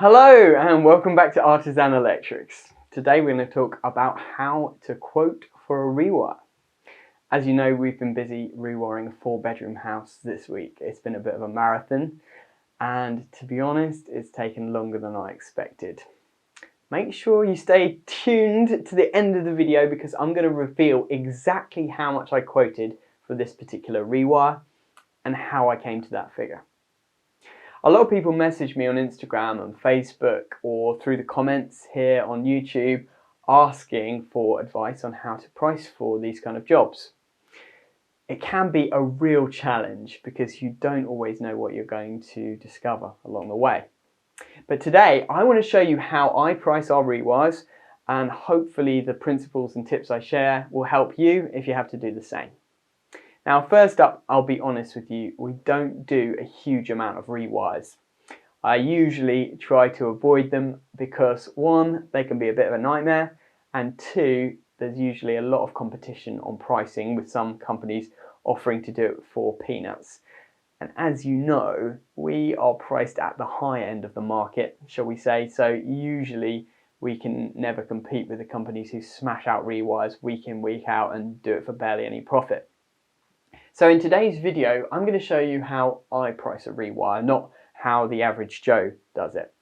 Hello and welcome back to Artisan Electrics. Today we're going to talk about how to quote for a rewire. As you know, we've been busy rewiring a 4-bedroom house this week. It's been a bit of a marathon and to be honest, it's taken longer than I expected. Make sure you stay tuned to the end of the video because I'm going to reveal exactly how much I quoted for this particular rewire and how I came to that figure. A lot of people message me on Instagram, on Facebook, or through the comments here on YouTube asking for advice on how to price for these kind of jobs. It can be a real challenge because you don't always know what you're going to discover along the way. But today I want to show you how I price our rewires, and hopefully the principles and tips I share will help you if you have to do the same. Now, first up, I'll be honest with you, we don't do a huge amount of rewires. I usually try to avoid them because one, they can be a bit of a nightmare, and two, there's usually a lot of competition on pricing with some companies offering to do it for peanuts. And as you know, we are priced at the high end of the market, shall we say, so usually we can never compete with the companies who smash out rewires week in, week out and do it for barely any profit. So in today's video, I'm going to show you how I price a rewire, not how the average Joe does it.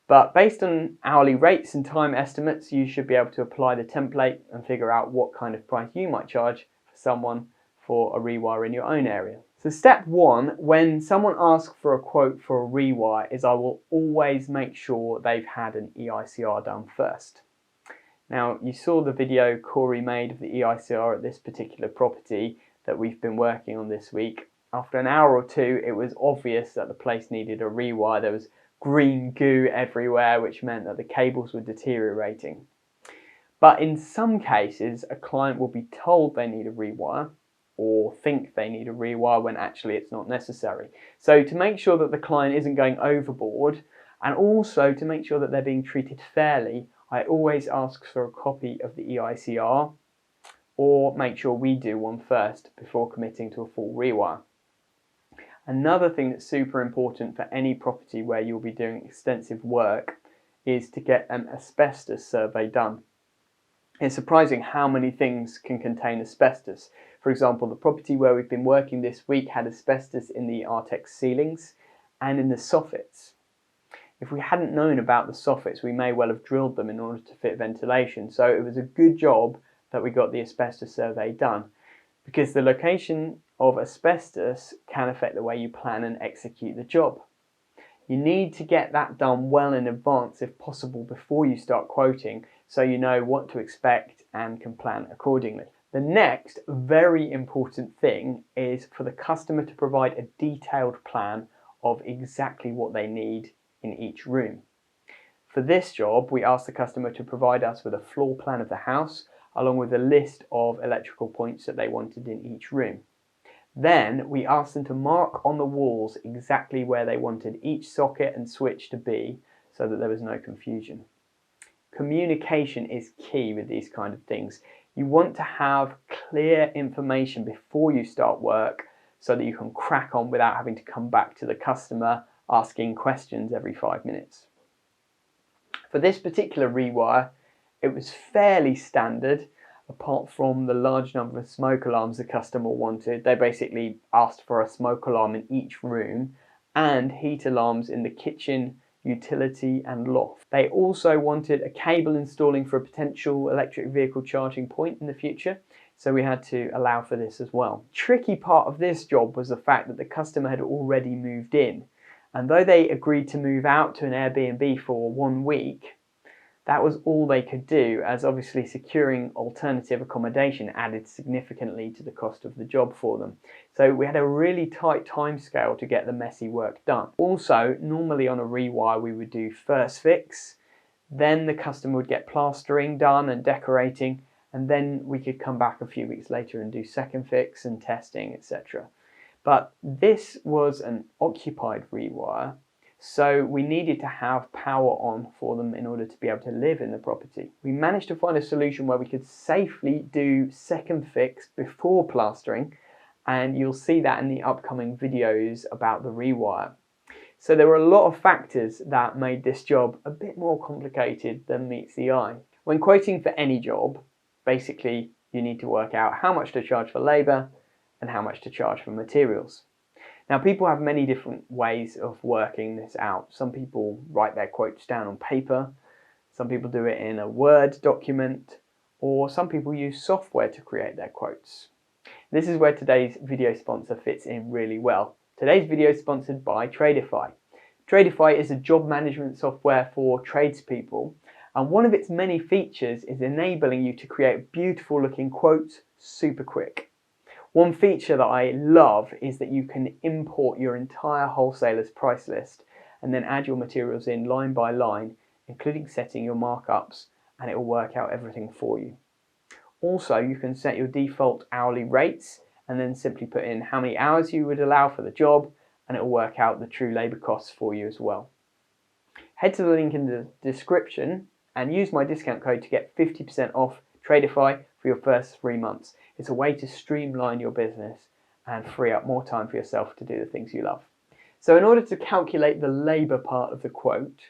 But based on hourly rates and time estimates, you should be able to apply the template and figure out what kind of price you might charge for someone for a rewire in your own area. So step one, when someone asks for a quote for a rewire, is I will always make sure they've had an EICR done first. Now, you saw the video Corey made of the EICR at this particular property that we've been working on this week. After an hour or two, it was obvious that the place needed a rewire. There was green goo everywhere, which meant that the cables were deteriorating. But in some cases, a client will be told they need a rewire or think they need a rewire when actually it's not necessary. So to make sure that the client isn't going overboard, and also to make sure that they're being treated fairly, I always ask for a copy of the EICR, or make sure we do one first before committing to a full rewire. Another thing that's super important for any property where you'll be doing extensive work is to get an asbestos survey done. It's surprising how many things can contain asbestos. For example, the property where we've been working this week had asbestos in the Artex ceilings and in the soffits. If we hadn't known about the soffits, we may well have drilled them in order to fit ventilation. So it was a good job that we got the asbestos survey done, because the location of asbestos can affect the way you plan and execute the job. You need to get that done well in advance if possible before you start quoting, so you know what to expect and can plan accordingly. The next very important thing is for the customer to provide a detailed plan of exactly what they need in each room. For this job, we asked the customer to provide us with a floor plan of the house, along with a list of electrical points that they wanted in each room. Then we asked them to mark on the walls exactly where they wanted each socket and switch to be, so that there was no confusion. Communication is key with these kind of things. You want to have clear information before you start work so that you can crack on without having to come back to the customer asking questions every 5 minutes. For this particular rewire, it was fairly standard, apart from the large number of smoke alarms the customer wanted. They basically asked for a smoke alarm in each room and heat alarms in the kitchen, utility and loft. They also wanted a cable installing for a potential electric vehicle charging point in the future, so we had to allow for this as well. Tricky part of this job was the fact that the customer had already moved in, and though they agreed to move out to an Airbnb for 1 week, that was all they could do, as obviously securing alternative accommodation added significantly to the cost of the job for them. So we had a really tight timescale to get the messy work done. Also, normally on a rewire we would do first fix, then the customer would get plastering done and decorating, and then we could come back a few weeks later and do second fix and testing, etc. But this was an occupied rewire, so we needed to have power on for them in order to be able to live in the property. We managed to find a solution where we could safely do second fix before plastering, and you'll see that in the upcoming videos about the rewire. So there were a lot of factors that made this job a bit more complicated than meets the eye. When quoting for any job, basically you need to work out how much to charge for labour and how much to charge for materials. Now, people have many different ways of working this out. Some people write their quotes down on paper, some people do it in a Word document, or some people use software to create their quotes. This is where today's video sponsor fits in really well. Today's video is sponsored by Tradify. Tradify is a job management software for tradespeople, and one of its many features is enabling you to create beautiful looking quotes super quick. One feature that I love is that you can import your entire wholesaler's price list and then add your materials in line by line, including setting your markups, and it will work out everything for you. Also, you can set your default hourly rates and then simply put in how many hours you would allow for the job, and it will work out the true labour costs for you as well. Head to the link in the description and use my discount code to get 50% off Tradify for your first 3 months. It's a way to streamline your business and free up more time for yourself to do the things you love. So in order to calculate the labour part of the quote,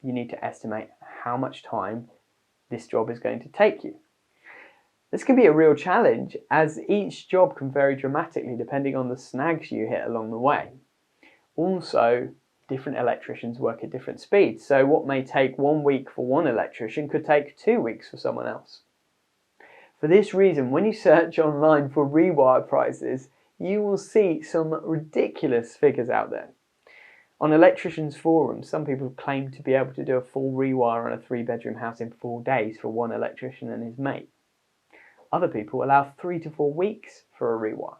you need to estimate how much time this job is going to take you. This can be a real challenge, as each job can vary dramatically depending on the snags you hit along the way. Also, different electricians work at different speeds, so what may take 1 week for one electrician could take 2 weeks for someone else. For this reason, when you search online for Rewire prices, you will see some ridiculous figures out there. On Electricians forums, some people claim to be able to do a full rewire on a 3-bedroom house in 4 days for one electrician and his mate. Other people allow 3 to 4 weeks for a rewire.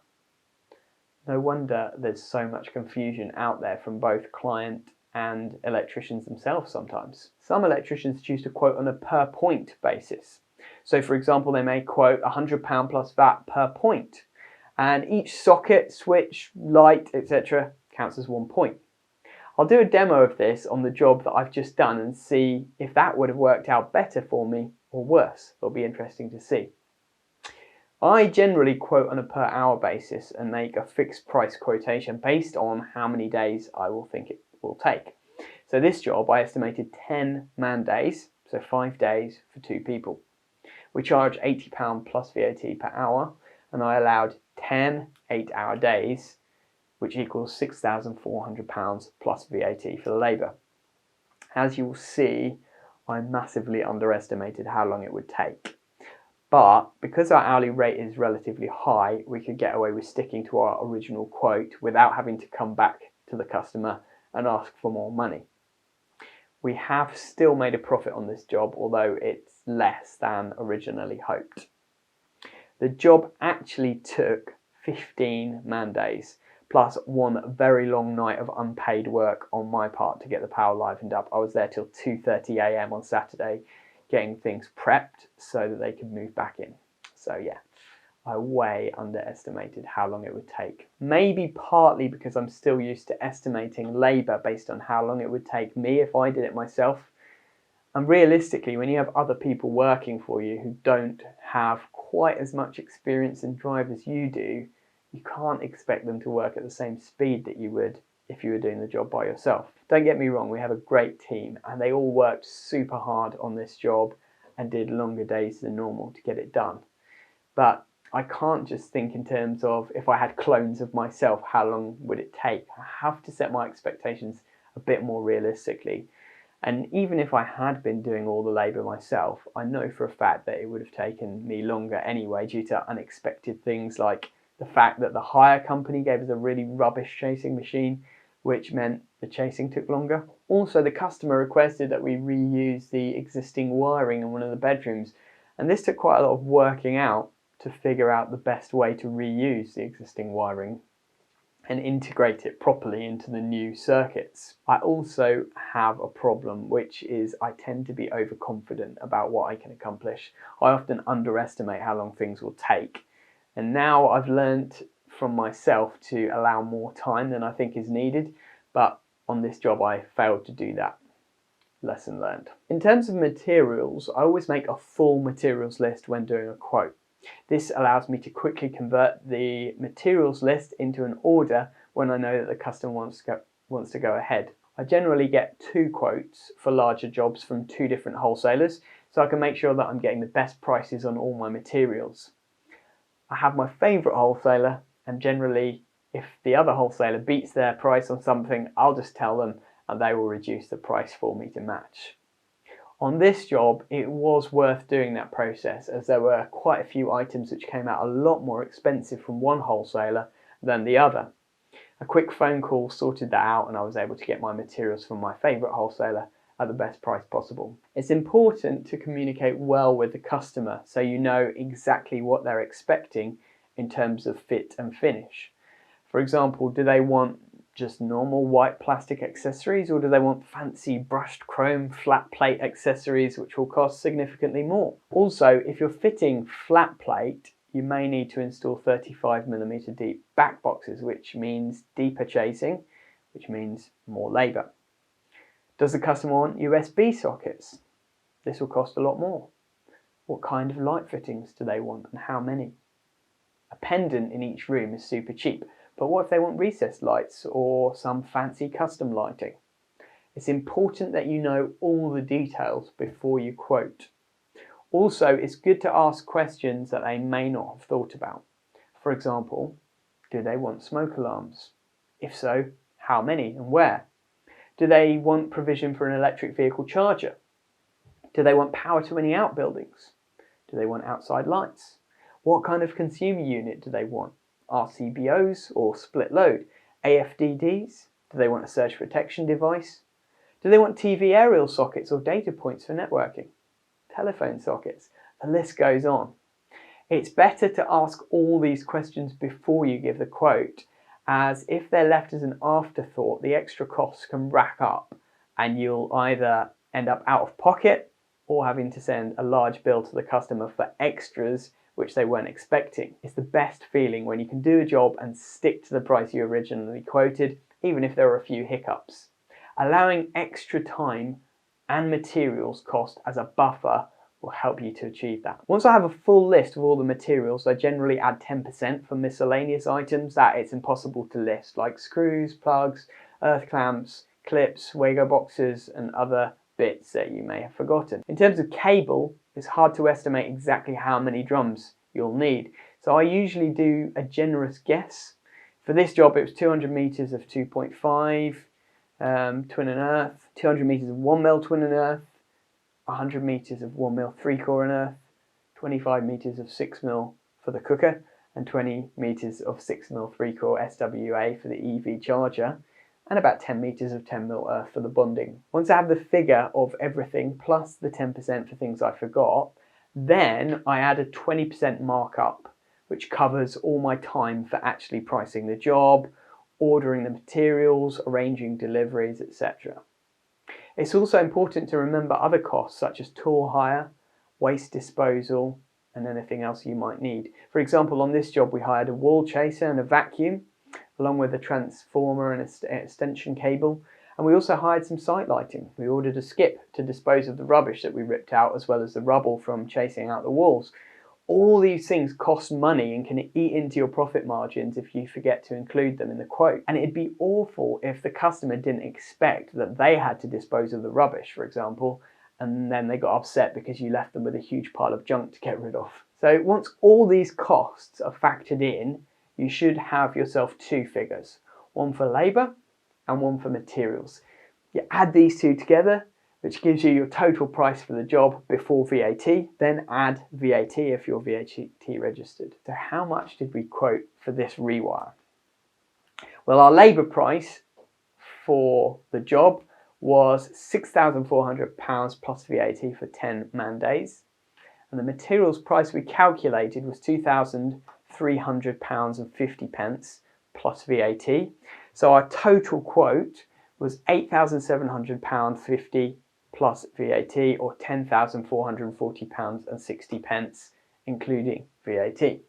No wonder there's so much confusion out there from both client and electricians themselves sometimes. Some electricians choose to quote on a per point basis. So for example, they may quote £100 plus VAT per point, and each socket, switch, light, etc. counts as 1 point. I'll do a demo of this on the job that I've just done and see if that would have worked out better for me or worse. It'll be interesting to see. I generally quote on a per hour basis and make a fixed price quotation based on how many days I will think it will take. So this job I estimated 10 man days, so 5 days for 2 people. We charge £80 plus VAT per hour, and I allowed 10 8-hour days, which equals £6,400 plus VAT for the labour. As you will see, I massively underestimated how long it would take. But because our hourly rate is relatively high, we could get away with sticking to our original quote without having to come back to the customer and ask for more money. We have still made a profit on this job, although it's less than originally hoped. The job actually took 15 man days, plus 1 very long night of unpaid work on my part to get the power livened up. I was there till 2:30 AM on Saturday, getting things prepped so that they could move back in. So yeah, I way underestimated how long it would take. Maybe partly because I'm still used to estimating labour based on how long it would take me if I did it myself. And realistically, when you have other people working for you who don't have quite as much experience in drive as you do, you can't expect them to work at the same speed that you would if you were doing the job by yourself. Don't get me wrong, we have a great team and they all worked super hard on this job and did longer days than normal to get it done. But I can't just think in terms of if I had clones of myself, how long would it take? I have to set my expectations a bit more realistically. And even if I had been doing all the labour myself, I know for a fact that it would have taken me longer anyway due to unexpected things like the fact that the hire company gave us a really rubbish chasing machine, which meant the chasing took longer. Also, the customer requested that we reuse the existing wiring in one of the bedrooms, and this took quite a lot of working out to figure out the best way to reuse the existing wiring and integrate it properly into the new circuits. I also have a problem, which is I tend to be overconfident about what I can accomplish. I often underestimate how long things will take. And now I've learnt from myself to allow more time than I think is needed, but on this job I failed to do that. Lesson learned. In terms of materials, I always make a full materials list when doing a quote. This allows me to quickly convert the materials list into an order when I know that the customer wants to wants to go ahead. I generally get 2 quotes for larger jobs from 2 different wholesalers, so I can make sure that I'm getting the best prices on all my materials. I have my favourite wholesaler, and generally if the other wholesaler beats their price on something, I'll just tell them and they will reduce the price for me to match. On this job, it was worth doing that process as there were quite a few items which came out a lot more expensive from one wholesaler than the other. A quick phone call sorted that out and I was able to get my materials from my favourite wholesaler at the best price possible. It's important to communicate well with the customer so you know exactly what they're expecting in terms of fit and finish. For example, do they want just normal white plastic accessories, or do they want fancy brushed chrome flat plate accessories which will cost significantly more? Also, if you're fitting flat plate, you may need to install 35mm deep back boxes, which means deeper chasing, which means more labour. Does the customer want USB sockets? This will cost a lot more. What kind of light fittings do they want and how many? A pendant in each room is super cheap, but what if they want recessed lights or some fancy custom lighting? It's important that you know all the details before you quote. Also, it's good to ask questions that they may not have thought about. For example, do they want smoke alarms? If so, how many and where? Do they want provision for an electric vehicle charger? Do they want power to any outbuildings? Do they want outside lights? What kind of consumer unit do they want? RCBOs or split load? AFDDs? Do they want a surge protection device? Do they want TV aerial sockets or data points for networking? Telephone sockets? The list goes on. It's better to ask all these questions before you give the quote, as if they're left as an afterthought, the extra costs can rack up and you'll either end up out of pocket or having to send a large bill to the customer for extras which they weren't expecting. It's the best feeling when you can do a job and stick to the price you originally quoted, even if there are a few hiccups. Allowing extra time and materials cost as a buffer will help you to achieve that. Once I have a full list of all the materials, I generally add 10% for miscellaneous items that it's impossible to list, like screws, plugs, earth clamps, clips, Wago boxes, and other bits that you may have forgotten. In terms of cable, it's hard to estimate exactly how many drums you'll need, so I usually do a generous guess. For this job, it was 200 meters of 2.5 twin and earth, 200 meters of 1mm twin and earth, 100 meters of 1mm 3-core and earth, 25 meters of 6mm for the cooker, and 20 meters of 6mm 3-core SWA for the EV charger, and about 10 meters of 10mm earth for the bonding. Once I have the figure of everything plus the 10% for things I forgot, then I add a 20% markup, which covers all my time for actually pricing the job, ordering the materials, arranging deliveries, etc. It's also important to remember other costs such as tool hire, waste disposal, and anything else you might need. For example, on this job we hired a wall chaser and a vacuum, along with a transformer and an extension cable, and we also hired some site lighting. We ordered a skip to dispose of the rubbish that we ripped out, as well as the rubble from chasing out the walls. All these things cost money and can eat into your profit margins if you forget to include them in the quote. And it'd be awful if the customer didn't expect that they had to dispose of the rubbish, for example, and then they got upset because you left them with a huge pile of junk to get rid of. So once all these costs are factored in, you should have yourself 2 figures, one for labour and one for materials. You add these 2 together, which gives you your total price for the job before VAT, then add VAT if you're VAT registered. So how much did we quote for this rewire? Well, our labour price for the job was £6,400 plus VAT for 10 man days, and the materials price we calculated was £2,300 and 50 pence plus VAT. So our total quote was £8,700 50 plus VAT, or £10,440 and 60 pence, including VAT.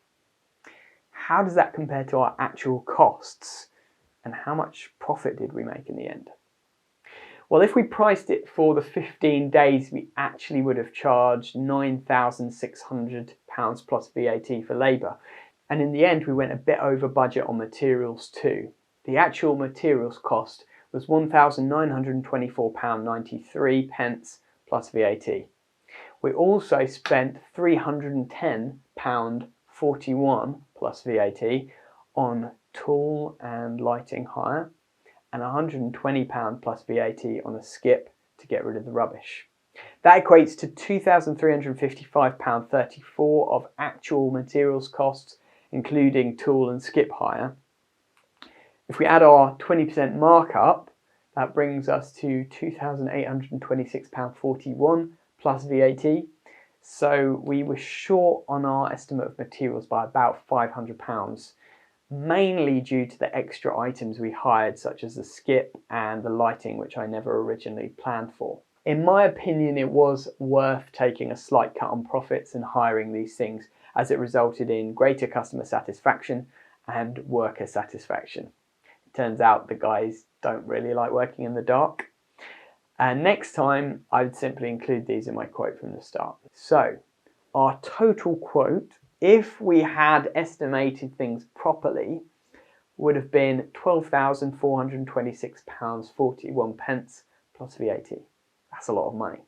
How does that compare to our actual costs, and how much profit did we make in the end? Well, if we priced it for the 15 days, we actually would have charged £9,600 plus VAT for labour. And in the end, we went a bit over budget on materials too. The actual materials cost was £1,924.93 plus VAT. We also spent £310.41 plus VAT on tool and lighting hire, and £120 plus VAT on a skip to get rid of the rubbish. That equates to £2,355.34 of actual materials costs, including tool and skip hire. If we add our 20% markup, that brings us to £2,826.41 plus VAT. So we were short on our estimate of materials by about £500, mainly due to the extra items we hired, such as the skip and the lighting, which I never originally planned for. In my opinion, it was worth taking a slight cut on profits and hiring these things, as it resulted in greater customer satisfaction and worker satisfaction. It turns out the guys don't really like working in the dark. And next time, I'd simply include these in my quote from the start. So, our total quote, if we had estimated things properly, would have been £12,426.41 plus VAT. That's a lot of money.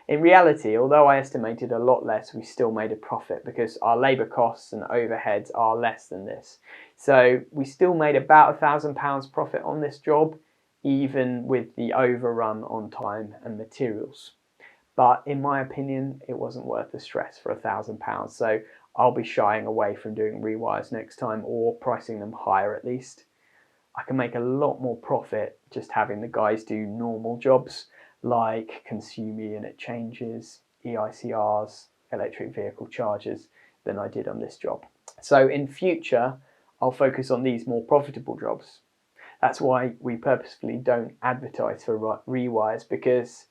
In reality, although I estimated a lot less, we still made a profit because our labour costs and overheads are less than this. So we still made about £1,000 profit on this job, even with the overrun on time and materials. But in my opinion, it wasn't worth the stress for £1,000. So I'll be shying away from doing rewires next time, or pricing them higher at least. I can make a lot more profit just having the guys do normal jobs like consumer unit changes, EICRs, electric vehicle chargers, than I did on this job. So in future, I'll focus on these more profitable jobs. That's why we purposefully don't advertise for rewires, because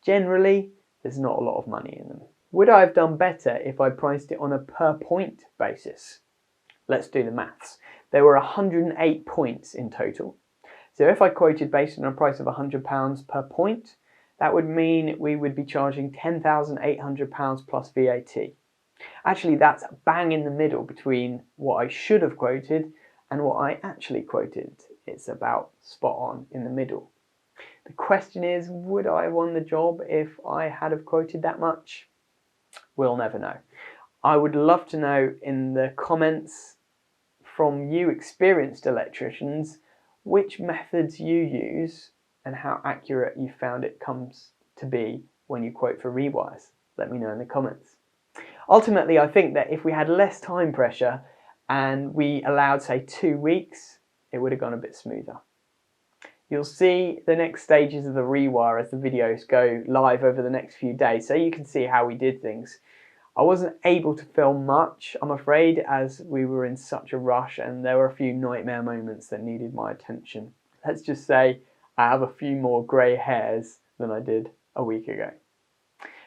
generally there's not a lot of money in them. Would I have done better if I priced it on a per point basis? Let's do the maths. There were 108 points in total. So if I quoted based on a price of £100 per point, that would mean we would be charging £10,800 plus VAT. Actually, that's bang in the middle between what I should have quoted and what I actually quoted. It's about spot on in the middle. The question is, would I have won the job if I had have quoted that much? We'll never know. I would love to know in the comments from you experienced electricians which methods you use and how accurate you found it comes to be when you quote for rewires. Let me know in the comments. Ultimately, I think that if we had less time pressure and we allowed, say, 2 weeks, it would have gone a bit smoother. You'll see the next stages of the rewire as the videos go live over the next few days, so you can see how we did things. I wasn't able to film much, I'm afraid, as we were in such a rush and there were a few nightmare moments that needed my attention. Let's just say I have a few more grey hairs than I did a week ago.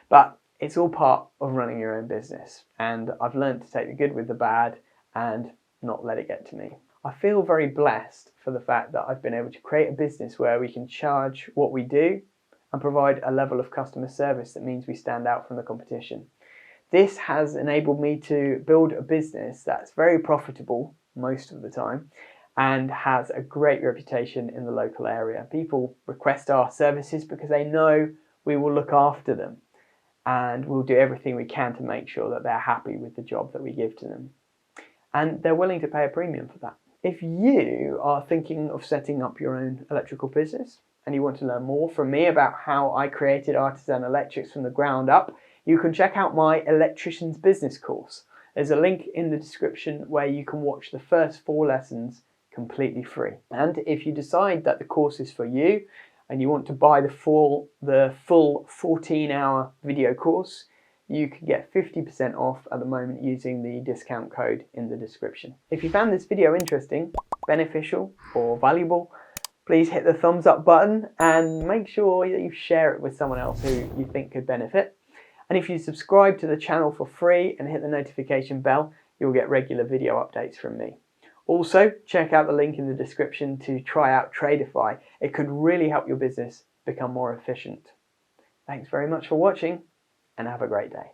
But it's all part of running your own business, and I've learned to take the good with the bad and not let it get to me. I feel very blessed for the fact that I've been able to create a business where we can charge what we do and provide a level of customer service that means we stand out from the competition. This has enabled me to build a business that's very profitable most of the time and has a great reputation in the local area. People request our services because they know we will look after them, and we'll do everything we can to make sure that they're happy with the job that we give to them. And they're willing to pay a premium for that. If you are thinking of setting up your own electrical business and you want to learn more from me about how I created Artisan Electrics from the ground up, you can check out my Electricians business course. There's a link in the description where you can watch the first 4 lessons completely free. And if you decide that the course is for you and you want to buy the full 14-hour video course, you can get 50% off at the moment using the discount code in the description. If you found this video interesting, beneficial or valuable, please hit the thumbs up button and make sure that you share it with someone else who you think could benefit. And if you subscribe to the channel for free and hit the notification bell, you'll get regular video updates from me. Also, check out the link in the description to try out Tradeify. It could really help your business become more efficient. Thanks very much for watching, and have a great day.